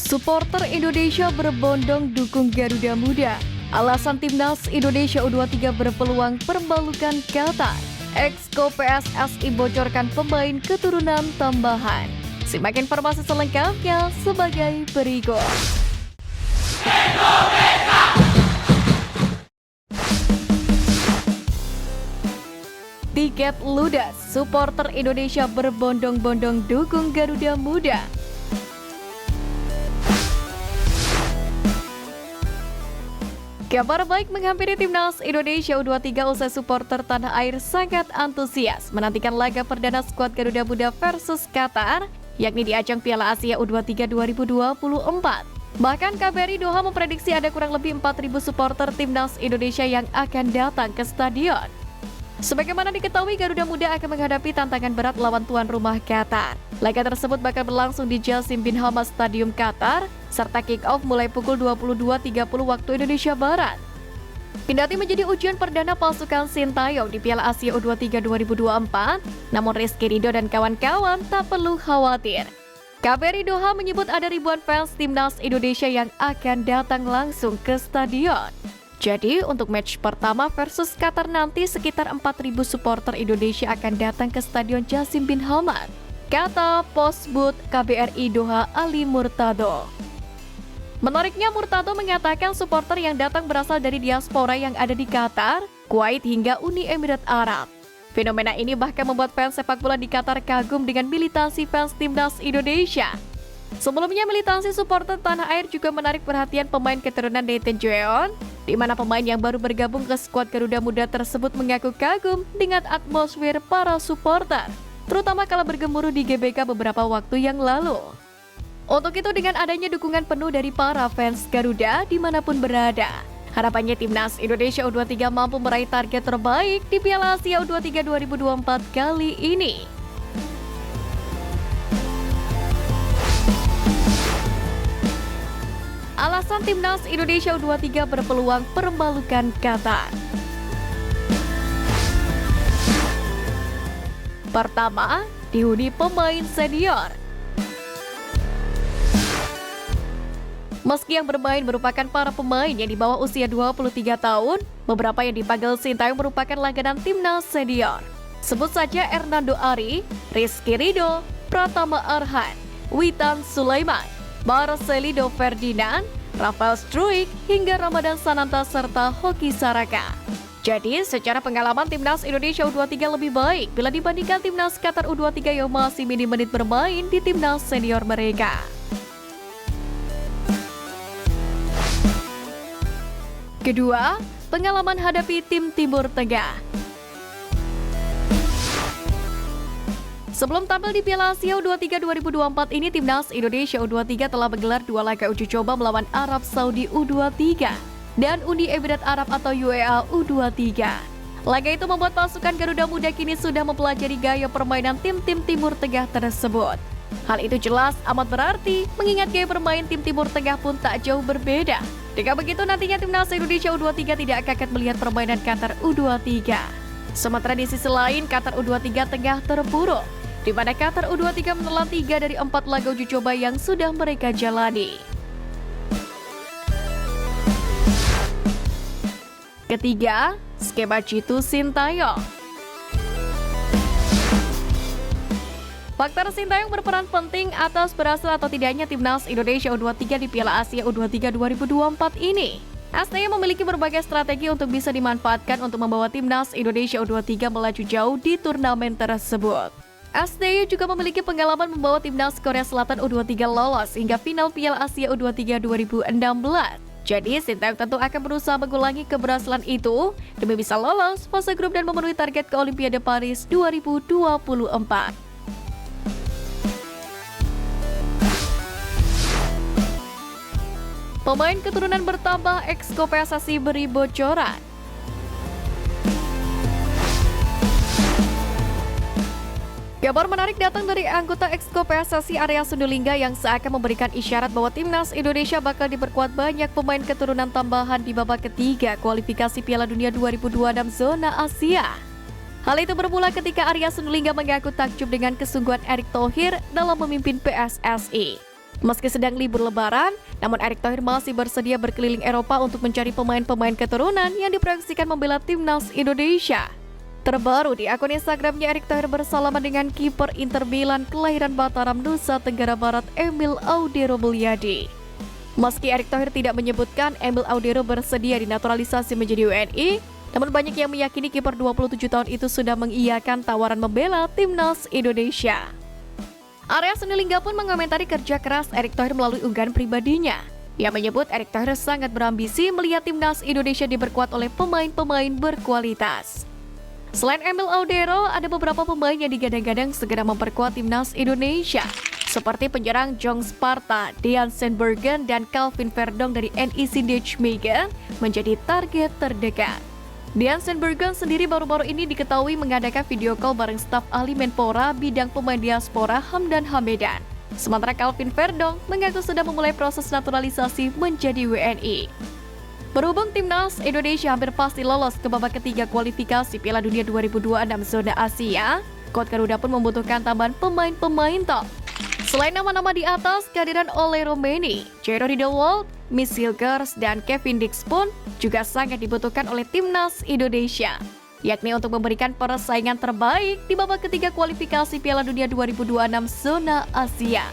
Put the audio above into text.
Supporter Indonesia berbondong dukung Garuda Muda. Alasan timnas Indonesia U23 berpeluang perbalukan Qatar. Exco PSSI bocorkan pemain keturunan tambahan. Simak informasi selengkapnya sebagai berikut. Tiket ludas, supporter Indonesia berbondong-bondong dukung Garuda Muda. Kabar baik menghampiri timnas Indonesia U23 usai supporter tanah air sangat antusias menantikan laga perdana skuad Garuda Muda versus Qatar, yakni di ajang Piala Asia U23 2024. Bahkan KBRI Doha memprediksi ada kurang lebih 4.000 supporter timnas Indonesia yang akan datang ke stadion. Sebagaimana diketahui, Garuda Muda akan menghadapi tantangan berat lawan tuan rumah Qatar. Laga tersebut bakal berlangsung di Jassim bin Hamad Stadium Qatar, serta kick-off mulai pukul 22.30 waktu Indonesia Barat. Kendati menjadi ujian perdana pasukan Sintayong di Piala Asia U23 2024, namun Rizky Ridho dan kawan-kawan tak perlu khawatir. KBRI Doha menyebut ada ribuan fans timnas Indonesia yang akan datang langsung ke stadion. Jadi, untuk match pertama versus Qatar nanti sekitar 4.000 supporter Indonesia akan datang ke Stadion Jassim bin Hamad, kata Postbud KBRI Doha Ali Murtado. Menariknya, Murtado mengatakan supporter yang datang berasal dari diaspora yang ada di Qatar, Kuwait hingga Uni Emirat Arab. Fenomena ini bahkan membuat fans sepak bola di Qatar kagum dengan militansi fans timnas Indonesia. Sebelumnya, militansi supporter tanah air juga menarik perhatian pemain keturunan Nathan Jeon, di mana pemain yang baru bergabung ke skuad Garuda Muda tersebut mengaku kagum dengan atmosfer para supporter, terutama kala bergemuruh di GBK beberapa waktu yang lalu. Untuk itu, dengan adanya dukungan penuh dari para fans Garuda dimanapun berada, harapannya timnas Indonesia U23 mampu meraih target terbaik di Piala Asia U23 2024 kali ini. Alasan timnas Indonesia U23 berpeluang permalukan Qatar. Pertama, dihuni pemain senior. Meski yang bermain merupakan para pemain yang di bawah usia 23 tahun, beberapa yang dipanggil Sintayong merupakan langganan timnas senior. Sebut saja Hernando Ari, Rizky Ridho, Pratama Arhan, Witan Sulaiman, Marcelino Ferdinand, Rafael Struijk, hingga Ramadan Sananta serta Hoki Saraka. Jadi, secara pengalaman timnas Indonesia U23 lebih baik bila dibandingkan timnas Qatar U23 yang masih minim menit bermain di timnas senior mereka. Kedua, pengalaman hadapi tim Timur Tengah. Sebelum tampil di Piala Asia U23 2024 ini, timnas Indonesia U23 telah menggelar 2 laga uji coba melawan Arab Saudi U23 dan Uni Emirat Arab atau UEA U23. Laga itu membuat pasukan Garuda Muda kini sudah mempelajari gaya permainan tim-tim Timur Tengah tersebut. Hal itu jelas amat berarti, mengingat gaya bermain tim Timur Tengah pun tak jauh berbeda. Jika begitu, nantinya timnas Indonesia U23 tidak kaget melihat permainan Qatar U23. Sementara di sisi lain, Qatar U23 tengah terpuruk, di mana Qatar U23 menelan 3 dari 4 laga uji coba yang sudah mereka jalani. Ketiga, skema jitu Sintayong. Faktor Sintayong berperan penting atas berhasil atau tidaknya timnas Indonesia U23 di Piala Asia U23 2024 ini. STY memiliki berbagai strategi untuk bisa dimanfaatkan untuk membawa timnas Indonesia U23 melaju jauh di turnamen tersebut. STY juga memiliki pengalaman membawa timnas Korea Selatan U23 lolos hingga final Piala Asia U23 2016. Jadi, Sintayong tentu akan berusaha mengulangi keberhasilan itu demi bisa lolos fase grup dan memenuhi target ke Olimpiade Paris 2024. Pemain keturunan bertambah, Exco PSSI beri bocoran. Kabar menarik datang dari anggota Exco PSSI Arya Sundulingga yang seakan memberikan isyarat bahwa timnas Indonesia bakal diperkuat banyak pemain keturunan tambahan di babak ketiga kualifikasi Piala Dunia 2026 zona Asia. Hal itu bermula ketika Arya Sundulingga mengaku takjub dengan kesungguhan Erick Thohir dalam memimpin PSSI. Meski sedang libur lebaran, namun Erick Thohir masih bersedia berkeliling Eropa untuk mencari pemain-pemain keturunan yang diproyeksikan membela timnas Indonesia. Terbaru di akun Instagramnya, Erick Thohir bersalaman dengan kiper Inter Milan kelahiran Mataram, Nusa Tenggara Barat, Emil Audero Mulyadi. Meski Erick Thohir tidak menyebutkan Emil Audero bersedia dinaturalisasi menjadi WNI, namun banyak yang meyakini kiper 27 tahun itu sudah mengiyakan tawaran membela timnas Indonesia. Arya Sinulinga pun mengomentari kerja keras Erick Thohir melalui unggahan pribadinya. Ia menyebut Erick Thohir sangat berambisi melihat timnas Indonesia diperkuat oleh pemain-pemain berkualitas. Selain Emil Audero, ada beberapa pemain yang digadang-gadang segera memperkuat timnas Indonesia, seperti penyerang Jong Sparta, Dean Sandbergen, dan Calvin Verdong dari NEC Nijmegen menjadi target terdekat. Dean Sandbergen sendiri baru-baru ini diketahui mengadakan video call bareng staf ahli Menpora bidang pemain diaspora Hamdan Hamedan. Sementara Calvin Verdong mengaku sudah memulai proses naturalisasi menjadi WNI. Berhubung timnas Indonesia hampir pasti lolos ke babak ketiga kualifikasi Piala Dunia 2026 zona Asia, Skuad Garuda pun membutuhkan tambahan pemain-pemain top. Selain nama-nama di atas, kehadiran Ole Romeni, Jairo Riedewald, Miss Hilgers, dan Kevin Dix pun juga sangat dibutuhkan oleh timnas Indonesia, yakni untuk memberikan persaingan terbaik di babak ketiga kualifikasi Piala Dunia 2026 zona Asia.